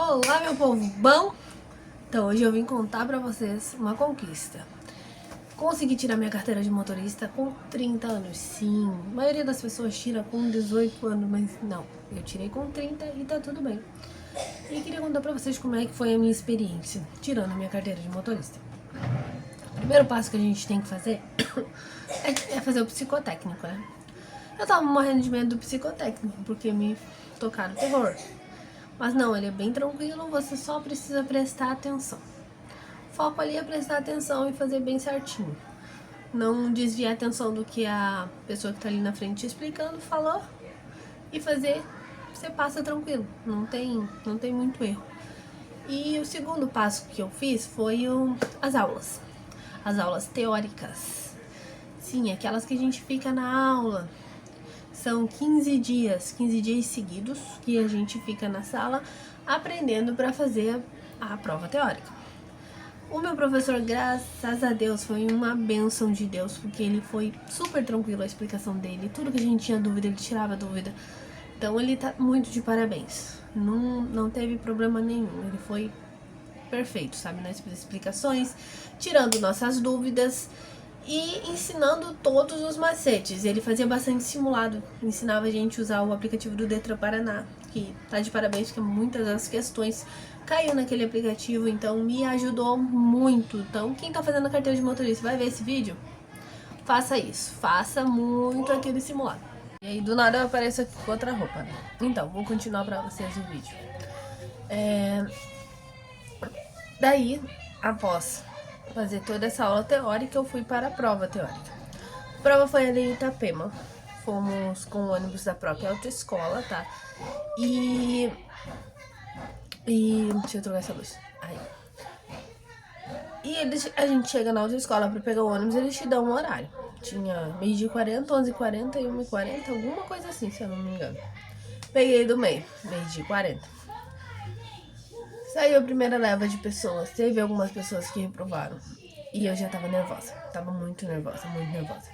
Olá, meu povo bom? Então hoje eu vim contar pra vocês uma conquista. Consegui tirar minha carteira de motorista com 30 anos, sim. A maioria das pessoas tira com 18 anos, mas não. Eu tirei com 30 e tá tudo bem. E queria contar pra vocês como é que foi a minha experiência tirando a minha carteira de motorista. O primeiro passo que a gente tem que fazer é fazer o psicotécnico, né? Eu tava morrendo de medo do psicotécnico, porque me tocaram terror. Mas não, ele é bem tranquilo, você só precisa prestar atenção. O foco ali é prestar atenção e fazer bem certinho. Não desviar a atenção do que a pessoa que tá ali na frente explicando falou e fazer, você passa tranquilo, não tem muito erro. E o segundo passo que eu fiz foi as aulas teóricas. Sim, aquelas que a gente fica na aula. São 15 dias seguidos que a gente fica na sala aprendendo para fazer a prova teórica. O meu professor, graças a Deus, foi uma bênção de Deus, porque ele foi super tranquilo a explicação dele. Tudo que a gente tinha dúvida, ele tirava dúvida. Então ele tá muito de parabéns. Não teve problema nenhum, ele foi perfeito, sabe, nas explicações, tirando nossas dúvidas e ensinando todos os macetes. Ele fazia bastante simulado, ensinava a gente a usar o aplicativo do Detran Paraná, que tá de parabéns, porque muitas das questões caiu naquele aplicativo, então me ajudou muito. Então quem tá fazendo a carteira de motorista vai ver esse vídeo, faça isso, faça muito aquele simulado. E aí do nada eu apareço aqui com outra roupa, né? Então, vou continuar pra vocês o vídeo. Daí, após fazer toda essa aula teórica, eu fui para a prova teórica. A prova foi ali em Itapema. Fomos com o ônibus da própria autoescola, tá? E deixa eu trocar essa luz. Aí. E a gente chega na autoescola para pegar o ônibus, eles te dão um horário. Tinha 12h40, 11h40 e 1h40, alguma coisa assim, se eu não me engano. Peguei do meio, 12h40. Saiu a primeira leva de pessoas, teve algumas pessoas que reprovaram. E eu já tava nervosa, tava muito nervosa, muito nervosa.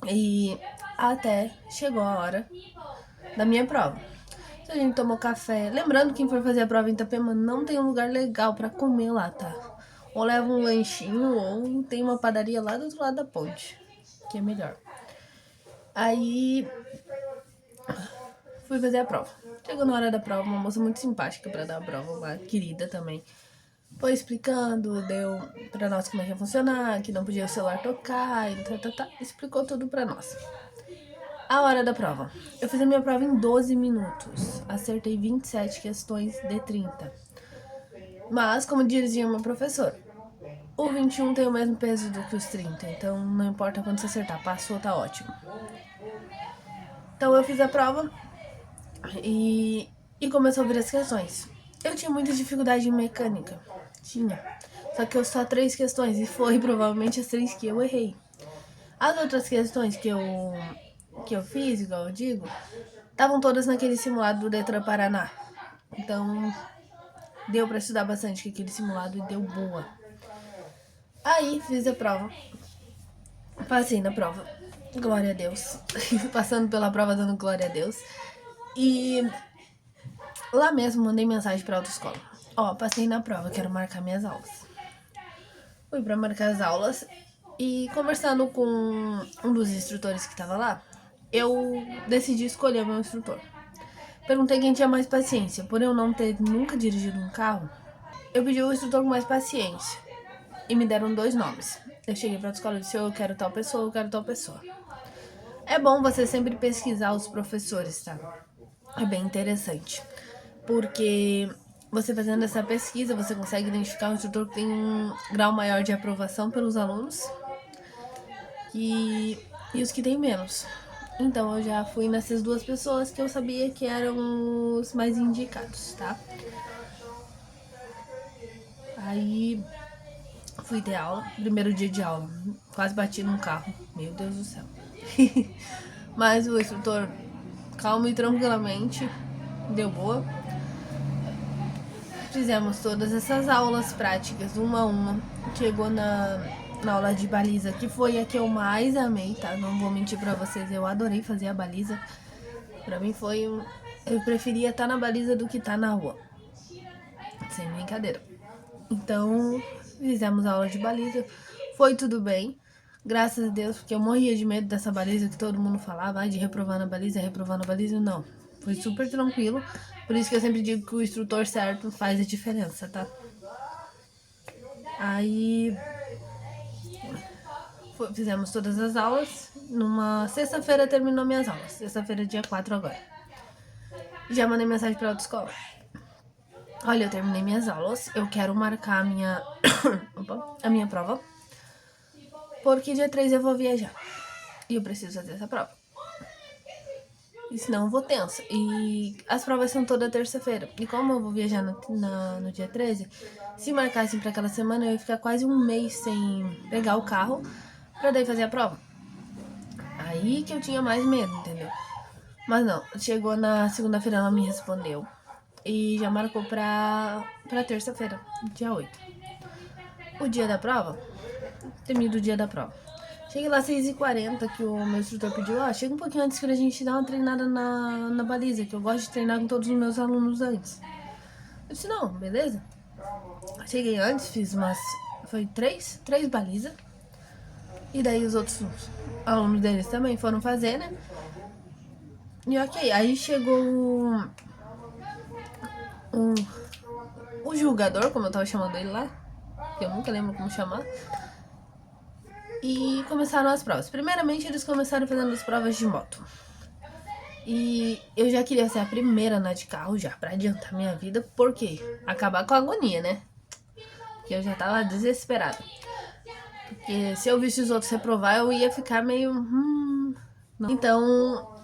E até chegou a hora da minha prova. A gente tomou café. Lembrando que quem for fazer a prova em Itapema não tem um lugar legal pra comer lá, tá? Ou leva um lanchinho ou tem uma padaria lá do outro lado da ponte, que é melhor. Aí fui fazer a prova. Chegou na hora da prova, uma moça muito simpática pra dar a prova, uma querida também. Foi explicando, deu pra nós como é que ia funcionar, que não podia o celular tocar, e explicou tudo pra nós. A hora da prova. Eu fiz a minha prova em 12 minutos. Acertei 27 questões de 30. Mas, como dizia meu professor, o 21 tem o mesmo peso do que os 30, então não importa quando você acertar, passou, tá ótimo. Então eu fiz a prova e começou a vir as questões. Eu tinha muita dificuldade em mecânica. Tinha. Só que eu só 3 questões e foi provavelmente as 3 que eu errei. As outras questões que eu fiz, igual eu digo, estavam todas naquele simulado do Detran Paraná. Então deu pra estudar bastante com aquele simulado e deu boa. Aí fiz a prova. Passei na prova. Glória a Deus. Passando pela prova dando glória a Deus. E lá mesmo mandei mensagem pra autoescola. Ó, passei na prova, quero marcar minhas aulas. Fui pra marcar as aulas e conversando com um dos instrutores que tava lá, eu decidi escolher meu instrutor. Perguntei quem tinha mais paciência. Por eu não ter nunca dirigido um carro, eu pedi o instrutor com mais paciência. E me deram 2 nomes. Eu cheguei pra autoescola e disse, eu quero tal pessoa, eu quero tal pessoa. É bom você sempre pesquisar os professores, tá? É bem interessante. Porque você fazendo essa pesquisa, você consegue identificar um instrutor que tem um grau maior de aprovação pelos alunos e os que tem menos. Então eu já fui nessas 2 pessoas que eu sabia que eram os mais indicados, tá? Aí fui ter aula, primeiro dia de aula, quase bati num carro, meu Deus do céu. Mas o instrutor, calmo e tranquilamente, deu boa. Fizemos todas essas aulas práticas, uma a uma. Chegou na aula de baliza, que foi a que eu mais amei, tá? Não vou mentir pra vocês, eu adorei fazer a baliza. Pra mim foi eu preferia estar na baliza do que estar na rua. Sem brincadeira. Então, fizemos aula de baliza. Foi tudo bem. Graças a Deus, porque eu morria de medo dessa baliza que todo mundo falava, de reprovar na baliza, reprovar na baliza. Não. Foi super tranquilo. Por isso que eu sempre digo que o instrutor certo faz a diferença, tá? Aí fizemos todas as aulas. Numa sexta-feira terminou minhas aulas. Sexta-feira, dia 4 agora. Já mandei mensagem pra autoescola. Olha, eu terminei minhas aulas. Eu quero marcar a minha prova. Porque dia 3 eu vou viajar. E eu preciso fazer essa prova. E senão eu vou tensa. E as provas são toda terça-feira. E como eu vou viajar no dia 13, se marcassem pra aquela semana, eu ia ficar quase um mês sem pegar o carro pra daí fazer a prova. Aí que eu tinha mais medo, entendeu? Mas não, chegou na segunda-feira, ela me respondeu. E já marcou pra terça-feira, dia 8. O dia da prova, temido dia da prova. Cheguei lá às 6h40, que o meu instrutor pediu, chega um pouquinho antes pra gente dar uma treinada na baliza, que eu gosto de treinar com todos os meus alunos antes. Eu disse, não, beleza. Cheguei antes, fiz foi três balizas. E daí os outros alunos deles também foram fazer, né? E ok, aí chegou o julgador, como eu tava chamando ele lá, que eu nunca lembro como chamar. E começaram as provas. Primeiramente, eles começaram fazendo as provas de moto. E eu já queria ser a primeira na de carro já, pra adiantar minha vida, porque acabar com a agonia, né? Porque eu já tava desesperada. Porque se eu visse os outros reprovar, eu ia ficar meio... Não. Então,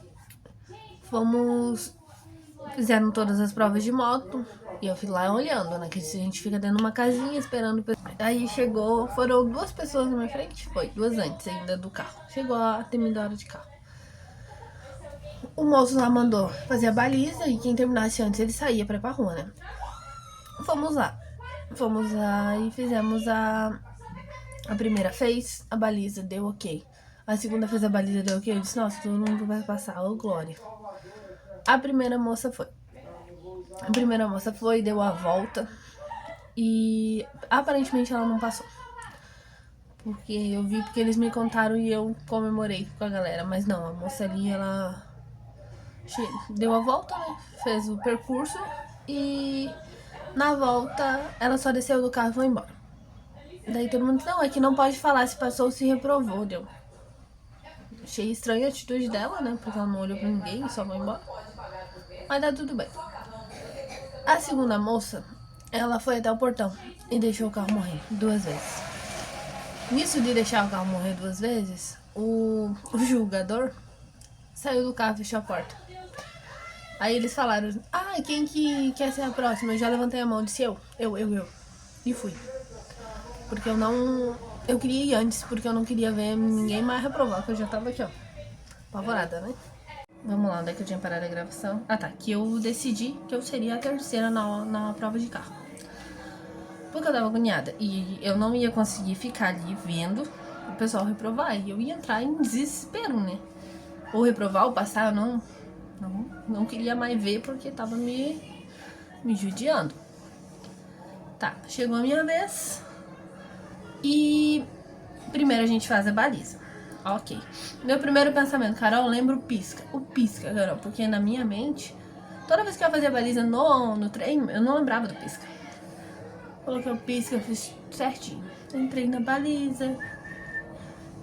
fizeram todas as provas de moto. E eu fui lá olhando, né? Que a gente fica dentro de uma casinha esperando. Aí foram 2 pessoas na minha frente. Foi, 2 antes ainda do carro. Chegou a terminar a hora de carro. O moço lá mandou fazer a baliza e quem terminasse antes ele saía pra ir pra rua, né? Fomos lá e fizemos a primeira fez a baliza, deu ok. A segunda fez a baliza, deu ok. Eu disse, nossa, todo mundo vai passar, ô glória. A primeira moça foi, deu a volta e aparentemente ela não passou. Porque eu vi, porque eles me contaram e eu comemorei com a galera. Mas não, a moça ali, ela deu a volta, né? Fez o percurso e na volta ela só desceu do carro e foi embora. Daí todo mundo disse, não, é que não pode falar se passou ou se reprovou, deu. Achei estranha a atitude dela, né? Porque ela não olhou pra ninguém e só foi embora. Mas dá tudo bem. A segunda moça, ela foi até o portão e deixou o carro morrer 2 vezes. Nisso de deixar o carro morrer 2 vezes, o julgador saiu do carro e fechou a porta. Aí eles falaram, quem que quer ser a próxima? Eu já levantei a mão, disse eu. E fui. Porque eu queria ir antes, porque eu não queria ver ninguém mais reprovar, porque eu já tava aqui, ó, apavorada, né? Vamos lá, onde é que eu tinha parado a gravação? Ah, tá, que eu decidi que eu seria a terceira na prova de carro. Porque eu tava agoniada e eu não ia conseguir ficar ali vendo o pessoal reprovar. E eu ia entrar em desespero, né? Ou reprovar ou passar, eu não queria mais ver porque tava me judiando. Tá, chegou a minha vez. E primeiro a gente faz a baliza. Ok. Meu primeiro pensamento, Carol, lembra o pisca. O pisca, Carol, porque na minha mente, toda vez que eu fazia a baliza no treino, eu não lembrava do pisca. Coloquei o pisca, eu fiz certinho. Entrei na baliza.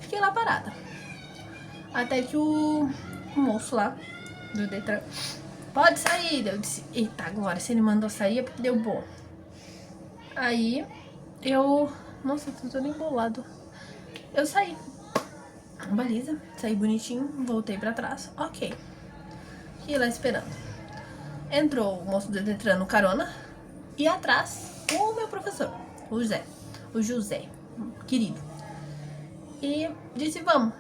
Fiquei lá parada. Até que o moço lá do Detran, pode sair. Eu disse, eita, agora se ele mandou sair é porque deu bom. Aí nossa, tô todo embolado. Eu saí. Baliza, saí bonitinho, voltei pra trás. Ok. Fiquei lá esperando. Entrou o moço do Detran no carona. E atrás, o meu professor, o José, querido. E disse, vamos.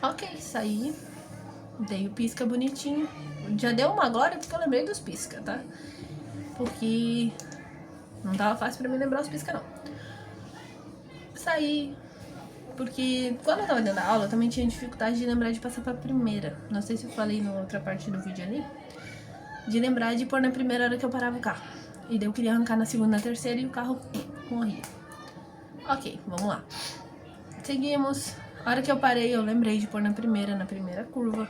Ok, saí. Dei o pisca bonitinho. Já deu uma glória porque eu lembrei dos pisca, tá? Porque não tava fácil pra mim lembrar os pisca, não. Saí. Porque quando eu tava dentro da aula, eu também tinha dificuldade de lembrar de passar pra primeira. Não sei se eu falei na outra parte do vídeo ali. de lembrar de pôr na primeira hora que eu parava o carro. E daí eu queria arrancar na segunda, na terceira e o carro morria. Ok, vamos lá. Seguimos. A hora que eu parei, eu lembrei de pôr na primeira curva.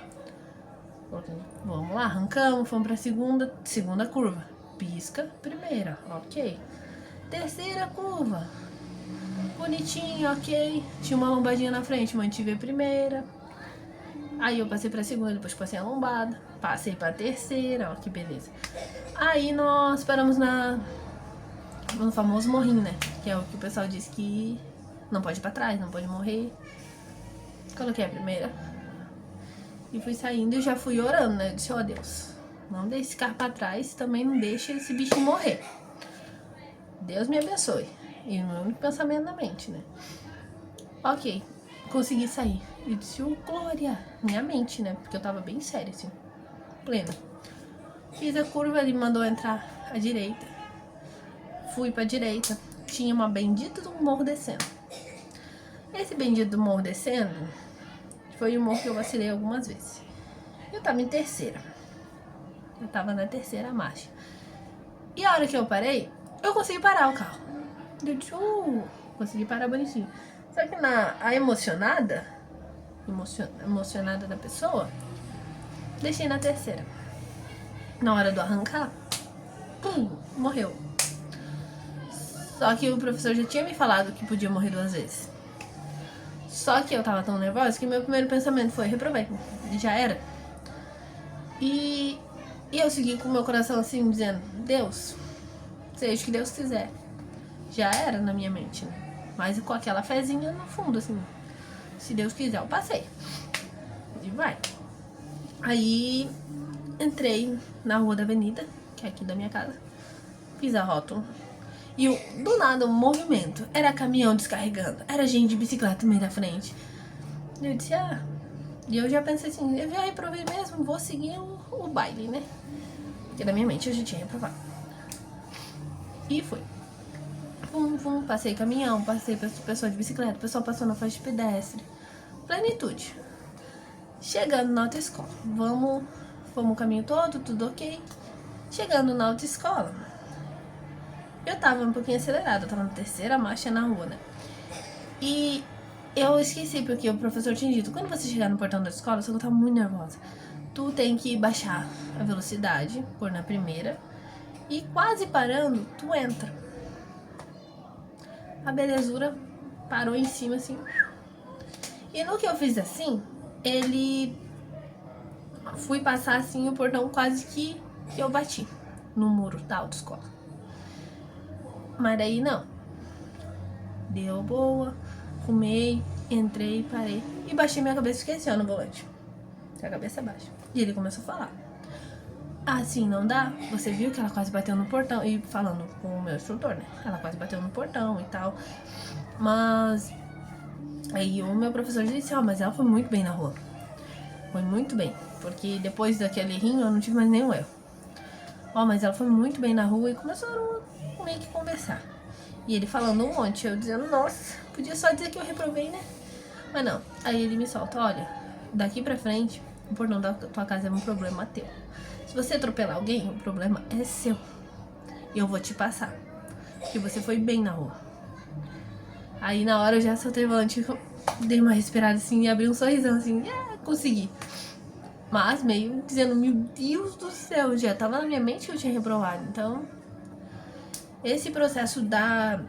Vamos lá, arrancamos, fomos pra segunda curva. Pisca, primeira, ok. Terceira curva. Bonitinho, ok. Tinha uma lombadinha na frente, mantive a primeira. Aí eu passei pra segunda, depois passei a lombada. Passei pra terceira, ó que beleza. Aí nós paramos no famoso morrinho, né? Que é o que o pessoal diz que não pode ir pra trás, não pode morrer. Coloquei a primeira. E fui saindo e já fui orando, né? Eu disse, ó Deus, não deixe esse carro pra trás, também não deixe esse bichinho morrer. Deus me abençoe. E o meu único pensamento na mente, né? Ok, consegui sair. Eu disse, glória, minha mente, né? Porque eu tava bem séria, assim, plena. Fiz a curva, ele mandou entrar à direita. Fui pra direita. Tinha uma bendita do morro descendo. Esse bendito do morro descendo foi o morro que eu vacilei algumas vezes. Eu tava em terceira. Eu tava na terceira marcha. E a hora que eu parei, eu consegui parar o carro. Eu disse, consegui parar bonitinho. Só que a emocionada da pessoa, deixei na terceira. Na hora do arrancar, pum, morreu. Só que o professor já tinha me falado que podia morrer 2 vezes. Só que eu tava tão nervosa que meu primeiro pensamento foi, reprovei, já era. E eu segui com o meu coração assim, dizendo, Deus, seja o que Deus quiser. Já era na minha mente, né? Mas com aquela fezinha no fundo, assim, se Deus quiser, eu passei. E vai. Aí entrei na rua da avenida, que é aqui da minha casa, fiz a rótula. E do nada, um movimento. Era caminhão descarregando, era gente de bicicleta no meio da frente. E eu disse, e eu já pensei assim, eu já reprovei mesmo, vou seguir o baile, né? Porque na minha mente eu já tinha reprovado. E fui. Passei caminhão, passei pessoa de bicicleta, o pessoal passou na faixa de pedestre. Plenitude. Chegando na autoescola, fomos o caminho todo, tudo ok. Chegando na autoescola, eu tava um pouquinho acelerada, eu tava na terceira marcha na rua, né? E eu esqueci, porque o professor tinha dito, quando você chegar no portão da escola, você tá muito nervosa. Tu tem que baixar a velocidade, pôr na primeira, e quase parando, tu entra. A belezura parou em cima, assim. E no que eu fiz assim, fui passar assim o portão, quase que eu bati no muro da autoescola. Mas daí não. Deu boa, fumei, entrei, parei e baixei minha cabeça, esqueci no volante. Com a cabeça baixa. E ele começou a falar. Assim não dá? Você viu que ela quase bateu no portão? E falando com o meu instrutor, né? Ela quase bateu no portão e tal. Mas aí o meu professor disse, mas ela foi muito bem na rua. Foi muito bem. Porque depois daquele errinho eu não tive mais nenhum erro. Mas ela foi muito bem na rua e começaram a meio que conversar. E ele falando um monte, eu dizendo, nossa, podia só dizer que eu reprovei, né? Mas não. Aí ele me solta, olha, daqui pra frente, o portão da tua casa é um problema teu. Se você atropelar alguém, o problema é seu. E eu vou te passar. Porque você foi bem na rua. Aí na hora eu já soltei o volante, dei uma respirada assim e abri um sorrisão assim, consegui. Mas meio dizendo, meu Deus do céu, já tava na minha mente que eu tinha reprovado. Então, esse processo da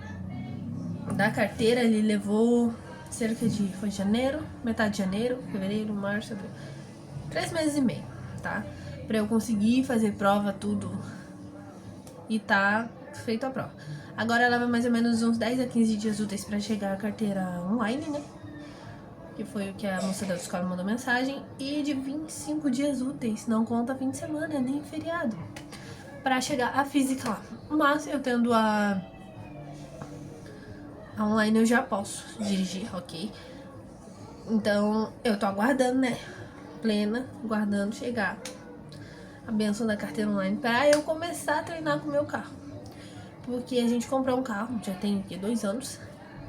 carteira, ele levou cerca de, foi janeiro, metade de janeiro, fevereiro, março, abril, 3 meses e meio, tá? Pra eu conseguir fazer prova, tudo, e tá feito a prova. Agora leva mais ou menos uns 10 a 15 dias úteis pra chegar a carteira online, né? Que foi o que a moça da escola mandou mensagem. E de 25 dias úteis, não conta fim de semana, nem feriado, pra chegar a física lá. Mas eu tendo a online eu já posso dirigir, ok? Então eu tô aguardando, né? Plena, aguardando chegar a benção da carteira online pra eu começar a treinar com o meu carro. Porque a gente comprou um carro, já tem 2 anos,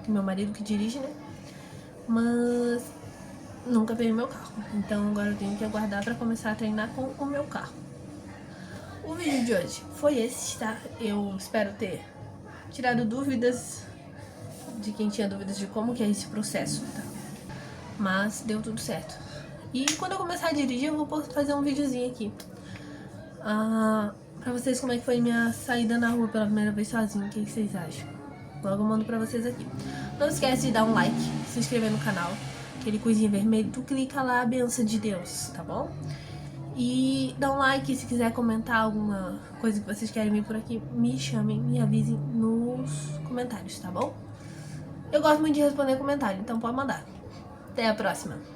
meu marido que dirige, né? Mas nunca veio meu carro. Então agora eu tenho que aguardar pra começar a treinar com o meu carro. O vídeo de hoje foi esse, tá? Eu espero ter tirado dúvidas de quem tinha dúvidas de como que é esse processo, tá? Mas deu tudo certo. E quando eu começar a dirigir, eu vou fazer um videozinho aqui pra vocês como é que foi minha saída na rua pela primeira vez sozinho. O que vocês acham? Logo eu mando pra vocês aqui. Não esquece de dar um like, se inscrever no canal, aquele coisinha vermelho, tu clica lá, a benção de Deus, tá bom? E dá um like, se quiser comentar alguma coisa que vocês querem ver por aqui, me chamem, me avisem nos comentários, tá bom? Eu gosto muito de responder comentário, então pode mandar. Até a próxima!